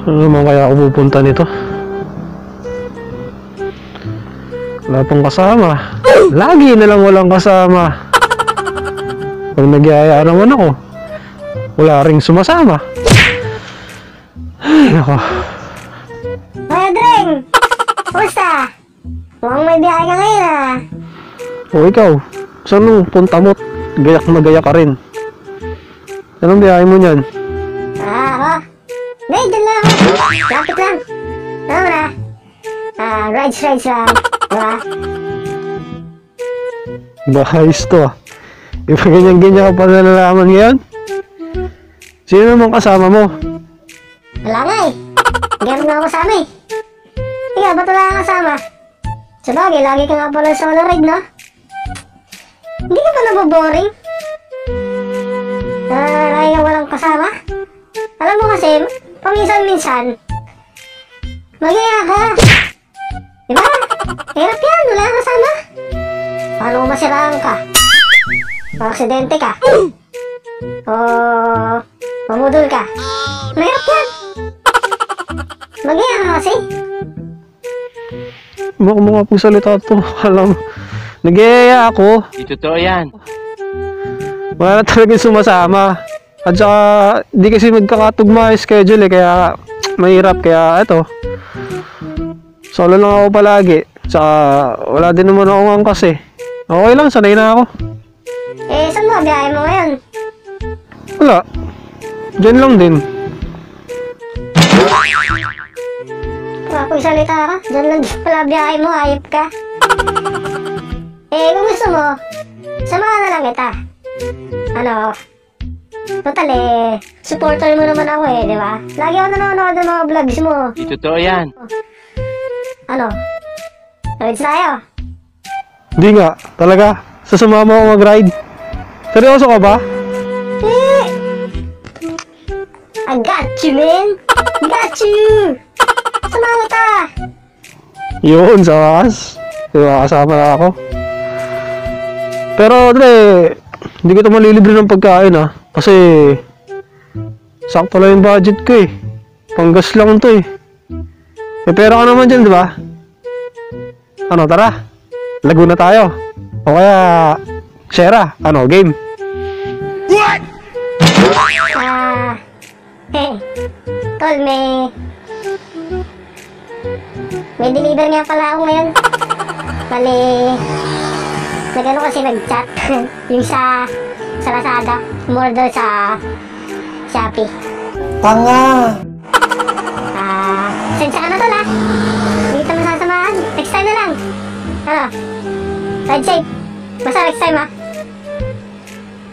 Ano naman kaya ako pupunta nito? Wala pong kasama. Lagi na lang walang kasama. Pag nagyaya naman ako, wala ring sumasama. Ay, ako. Kuya Dring! Kumusta? Mukhang may biyahe ka ngayon ah. O ikaw, saan nung punta mo? Gayak na gayak ka rin. Anong biyahe mo niyan? Ako? Hindi, dyan lang ako. Lapit lang. Ano na? Rides lang. Diba? Bahayos to ah. Iba ganyan-ganyan ka pa nalalaman ngayon? Sino naman kasama mo? Wala nga eh. Meron na ako kasama eh. Ikaw, ba't wala kang kasama? Sabagay, lagi ka nga pala solo ride, no? Hindi ka ba naboboring? Lagi ka walang kasama? Alam mo kasi, paminsan-minsan, mag-iya ka. Diba? Hirap yan, wala kang kasama. Paano kung masiraan ka? Aksidente ka? O mamudol ka? Mahirap yan. Mag-iya ka kasi. Mga pong salita to. Alam, nag-iaya ako. Di totoo yan. Wala na talagang sumasama. At saka, di kasi magkakatugma yung schedule eh. Kaya, mahirap. Kaya, eto. Solo lang ako palagi. Tsaka, wala din naman ako angkas eh. Okay lang, sanay na ako. Eh, saan mo biyahe mo ngayon? Wala. Diyan lang din. Kapag salita ka, dyan lang pala biyahe mo, ayip ka. Eh, kung gusto mo, samahan na lang kita. Ano, total eh, supporter mo naman ako eh, di ba? Lagi ako nanonood ng mga vlogs mo. Di totoo yan. Ano, rides tayo. Di nga, talaga. Sasama mo ako mag-ride. Seryoso ka ba? Eh, I got you, man. Got you. Samahan kita. Yun, sa wakas. Kasama na ako. Pero, Dre, hindi kita malilibre ng pagkain ah. Kasi, sakto lang yung budget ko eh. Panggas lang to eh. May pera ka naman dyan, di ba? Ano, tara. Lago na tayo. O kaya, share ano, game. What? Tol, may deliver nga pala ako ngayon. Bali, nagano kasi nag-chat. Yung sa Lazada, umorder sa Shopee. Tanga! Sensya ka na tol ha. Hindi kita masasamahan. Next time na lang. Ano? Ride safe. Basta next time ha.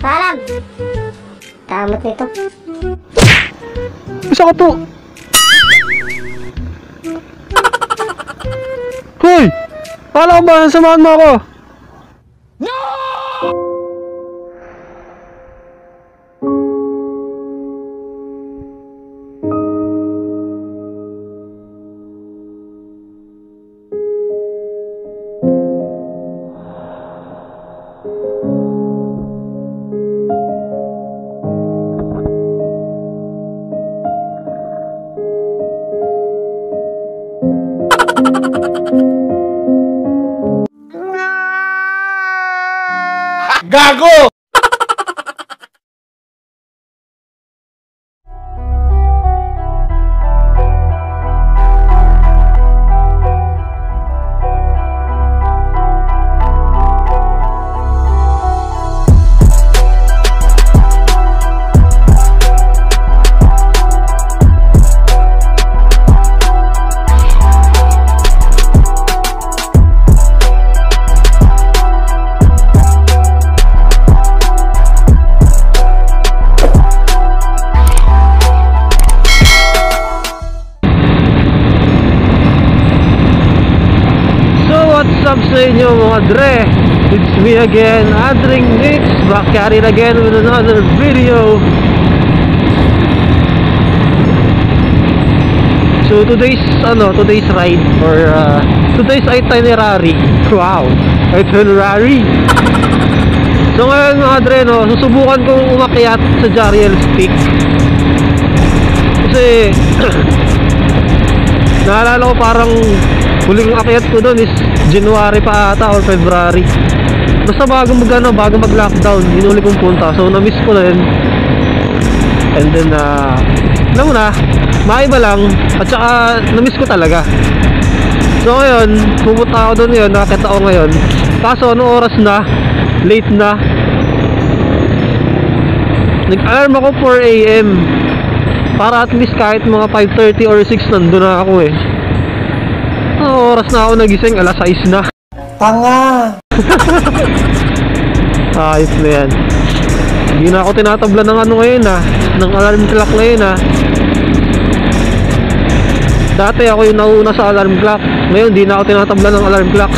Paalam. Tamot nito. Isa ka po! Hoy! Kala ko ba samahan mo ako? Gago! What's up sa inyo mga Dre? It's me again, Adring Nix, back at it again with another video. So today's ride or today's itinerary. Wow, itinerary. So ngayon mga dre, no, susubukan kong umakyat sa Jariel's Peak. Kasi naalala ko parang huling akyat ko doon is January pa ata or February. Basta bago mag-lockdown, hinuli kong punta. So na-miss ko rin. And then alam mo na, maiba lang. At saka na-miss ko talaga. So ngayon, pupunta ako doon ngayon, nakakita ako ngayon. Kaso anong oras na? Late na. Nag-alarm ako 4 AM para at least kahit mga 5:30 or 6 nandun na ako eh. Anong oras na ako nagising? Alas 6 na. Tanga! Ayos na yan. Hindi na ako tinatabla ng ano ngayon ng alarm clock ngayon Dati ako yung nauna sa alarm clock. Ngayon di na ako tinatabla ng alarm clock.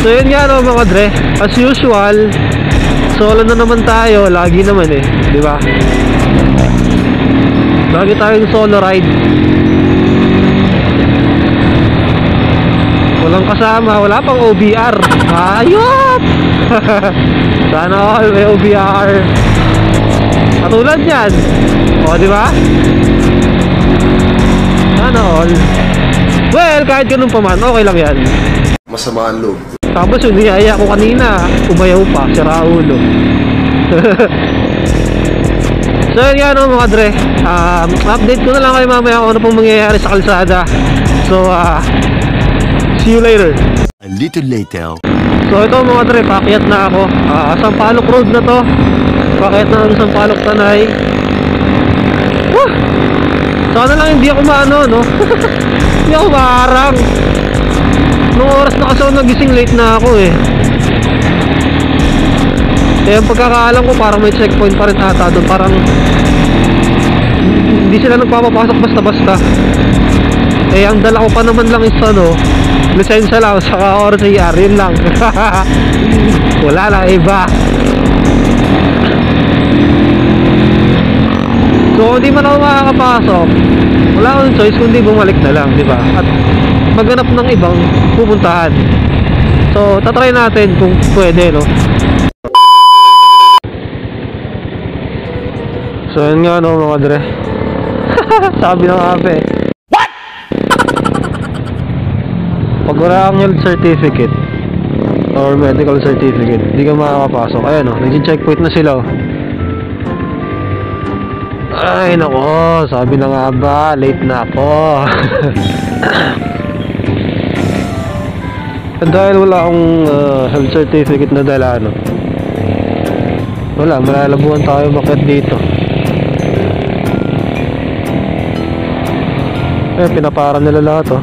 So yun nga no mga dre, as usual, solo na naman tayo. Lagi naman eh, di ba? Lagi tayong solo ride. Walang kasama, wala pang OBR. Ayop! Sana all may OBR. Katulad yan. O, di ba? Sana all. Well, kahit ganun pa man, okay lang yan. Masama ang loob. Tapos yung niyaya ko kanina, umayaw pa, si Raulo. So yun nga no mga dre, update ko na lang kayo mamaya kung ano pong mangyayari sa kalsada. So see you later. A little later. So ito mga dre, paakyat na ako. Sampaloc Road na to. Paakyat na ng Sampaloc Tanay. Woo! Sana lang hindi ako maano, no? Hindi ako maharang. Nung oras na kasi ako nagising, late na ako eh. Kaya ang pagkakaalam ko parang may checkpoint pa rin ata doon. Parang hindi sila nagpapapasok basta-basta. Eh ang dala ko pa naman lang is ano, lisensya lang saka RCR, yun lang. Wala lang iba. So hindi man ako makakapasok, wala akong choice kundi bumalik na lang, di ba? At maghanap ng ibang pupuntahan. So tatry natin kung pwede, no? So yun nga no mga dre. Sabi ng ape, what? Pag wala kang health certificate or medical certificate, hindi ka makakapasok. Ayan o, nag-checkpoint na sila o. Ay nako, sabi na nga ba, late na ako. Dahil wala akong health certificate na dala, no? Wala, malalabuhan tayo bakit dito. Eh, pinapara nila lahat, oh.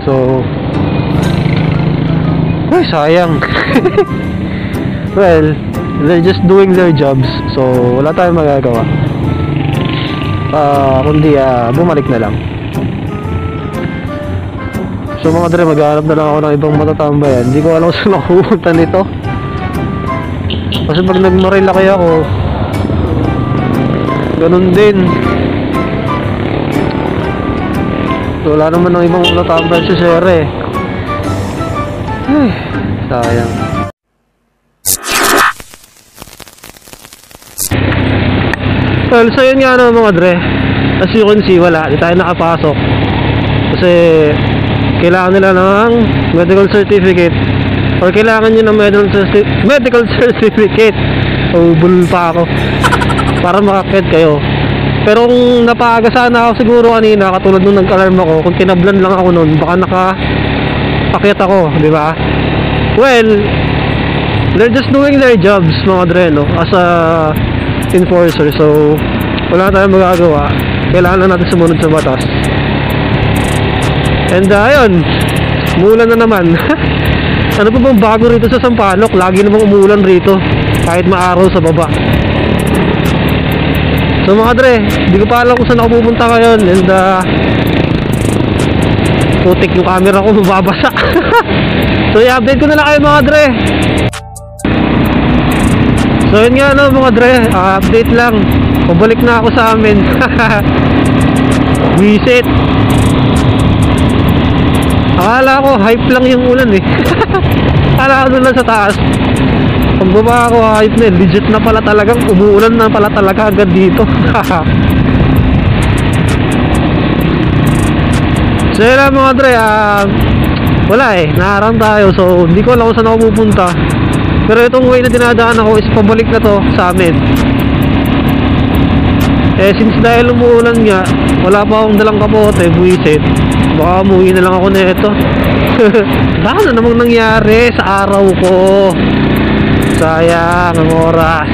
So, ay, sayang. Well, they're just doing their jobs. So, wala tayong magagawa. Kundi, bumalik na lang. So, mga dre, maghanap na lang ako ng ibang matatambayan. Hindi ko alam kung saan ako pupunta nito. Kasi pag nag-Marilaki ako, ganun din. So, wala naman ng ibang natambayan si Sir eh. Ay, sayang. Well, so yun nga no mga dre. As you can see, wala. Di tayo nakapasok. Kasi kailangan nila ng medical certificate. Or kailangan nyo ng medical certificate. O bulol pa ako. Para makakit kayo. Pero kung napaaga sana ako siguro kanina, katulad nung nag-alarm ako, kung tinablan lang ako nun, baka nakapakit ako, di ba? Well, they're just doing their jobs mga dre, no? As a enforcer. So wala tayong magagawa, kailangan na natin sumunod sa batas. And ayun, umulan na naman. Ano pa bang bago rito sa Sampaloc? Lagi namang umulan rito kahit maaraw sa baba. So mga dre, hindi ko pa alam kung saan ako pupunta ngayon. And putik yung camera ko, mababasa. So i-update ko na lang kayo mga dre. So yun nga no mga dre, update lang. Pabalik na ako sa amin. Visit. Akala ko hype lang yung ulan eh. Akala ko doon lang sa taas. Pagbaba ako, ayos na, legit na pala talagang umuulan na pala talaga agad dito. So yun lang mga dre, wala naharang tayo, so hindi ko alam kung saan ako pupunta. Pero itong way na dinadaan ako is pabalik na to sa amin. Since dahil umuulan nga, wala pa akong dalang kapote, buwisit, baka umuwi na lang ako nito. Baka na namang nangyari sa araw ko. Sayang ang oras.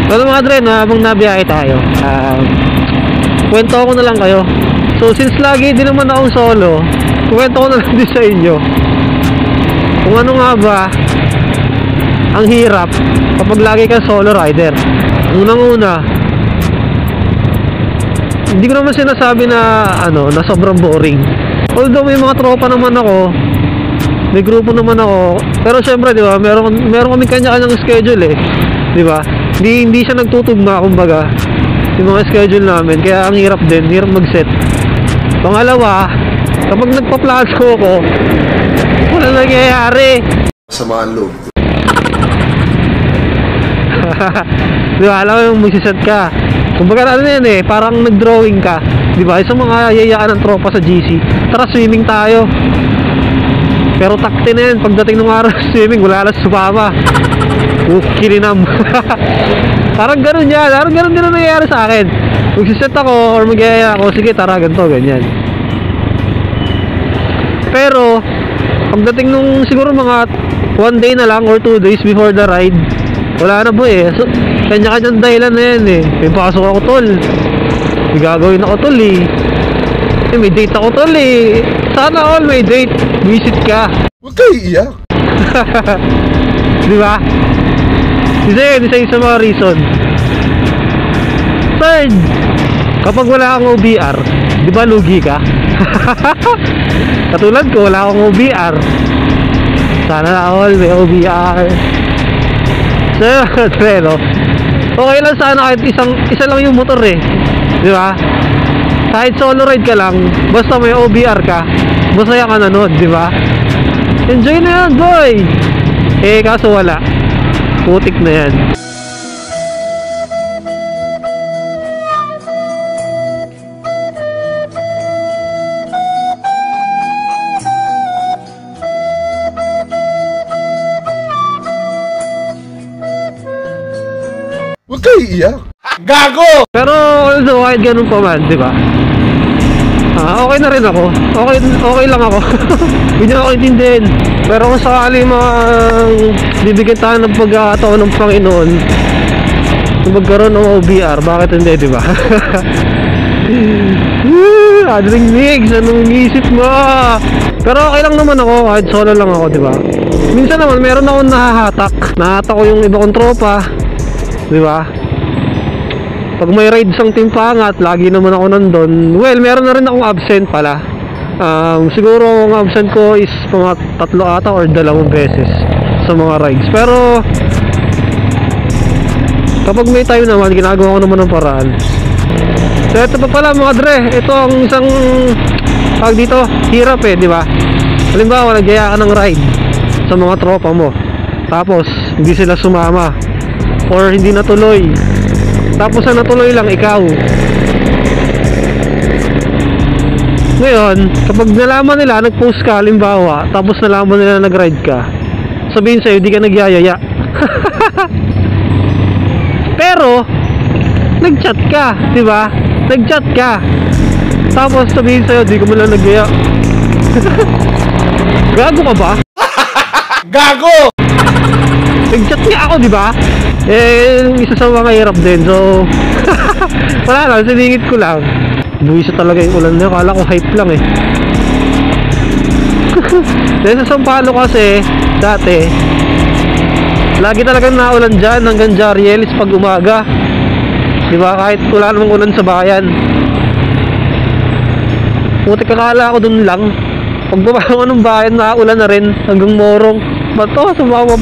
Pero mga dre, habang nabiyahe tayo, kwento ko na lang kayo. So since lagi din naman akong solo, kwento ko na lang din sa inyo kung ano nga ba ang hirap kapag lagi kang solo rider. Unang-una, hindi ko naman sinasabi na na sobrang boring. Although may mga tropa naman ako, may grupo naman ako, pero syempre di ba, meron kami kanya-kanyang schedule di ba? Hindi siya nagtutugma kumbaga yung mga schedule namin, kaya ang hirap mag-set. Pangalawa, kapag nagpa-plano ko, wala nangyayari. Samaan loob. Di ba, alam mo yung magsiset ka, kumbaga parang nag-drawing ka, di ba? Isang mga yayaan ng tropa sa GC, tara swimming tayo. Pero takti na yan, pagdating ng araw swimming, wala na sumama. Kilinam. Parang ganun yan, parang ganun din ang nangyayari sa akin. Magsiset ako or magyaya ako, sige tara, ganito, ganyan. Pero pagdating nung siguro mga 1 day na lang or 2 days before the ride, wala na po so, kanya-kanyang dahilan na yan may pasok ako tol, may gagawin ako tol may date ako tol sana all may date, visit ka. Huwag kayo iiyak. Di ba? Isa mga reason. Third, kapag wala kang OBR, di ba lugi ka? Katulad ko, wala akong OBR. Sana na all may OBR. So, pero okay lang sana kahit isa lang yung motor di ba? Kahit solo ride ka lang, basta may OBR ka, masaya ka na nun, di ba? Enjoy na yan, boy! Kaso wala. Putik na yan. Huwag kayo iiyak. Gago! Pero also kahit ganun pa man, di ba? Okay na rin ako. Okay lang ako. Hindi ako intindihin. Pero kung sakali bibigyan tayo ng pagkakataon ng Panginoon kung magkaroon ng OBR, bakit hindi, di ba? Adring mix, anong iisip mo? Pero okay lang naman ako, kahit solo lang ako, di ba? Minsan naman meron akong nahahatak ko yung iba kong tropa, di ba? Pag may ride sang team pangat, lagi naman ako nandun. Well, meron na rin akong absent pala. Siguro ang absent ko is mga 3 ata or 2 beses sa mga rides. Pero kapag may time naman, ginagawa ko naman ng paraan. So ito pa pala mga dre, ito ang isang dito, hirap di ba? Halimbawa, nagyaya ka ng ride sa mga tropa mo, tapos hindi sila sumama or hindi natuloy. Tapos ang natuloy lang ikaw. Ngayon, kapag nalaman nila, nag-post ka, halimbawa, tapos nalaman nila nag-ride ka, sabihin sa'yo, di ka nagyayaya. Pero, nag-chat ka, di ba? Nag-chat ka. Tapos sabihin sa'yo, di ko mo lang nagyaya. Gago ka ba? Gago! Nag-chat nga ako, di ba? Isa sa mga hirap din. So, wala lang, siningit ko lang. Buwisa talaga yung ulan na. Kala ko hype lang Dahil sa Sampalo kasi, dati, lagi talagang naulan dyan hanggang Jarielis pag umaga. Di ba? Kahit wala namang ulan sa bayan. Puti kakala ko dun lang. Pag bumaba ng bayan, naulan na rin hanggang Morong. Bato, saan ba ako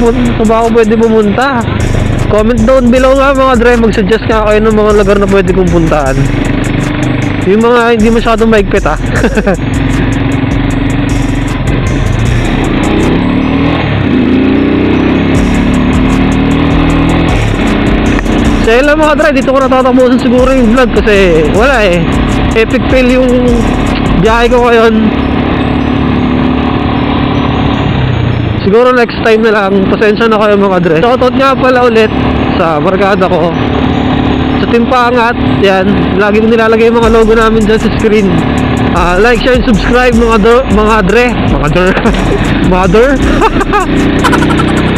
pwede pumunta? Comment down below nga mga dre, mag-suggest nga kayo ng mga lugar na pwede kong puntaan. Yung mga hindi masyadong maigpit Dahil lang mga dre, dito ko natatapusin siguro yung vlog kasi wala eh. Epic fail yung biyahe ko ngayon. Siguro next time na lang. Pasensya na kayo mga dre. Shoutout nga pala ulit sa barkada ko, sa Team Pangat. Yan, lagi ko nilalagay yung mga logo namin dyan sa screen. Like, share, and subscribe mga dre. Mother.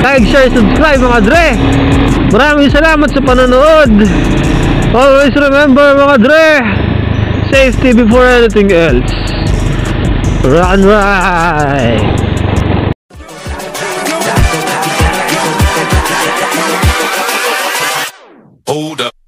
Like, share, subscribe mga dre. Maraming salamat sa panonood. Always remember mga dre, safety before anything else. Run right. Hold up.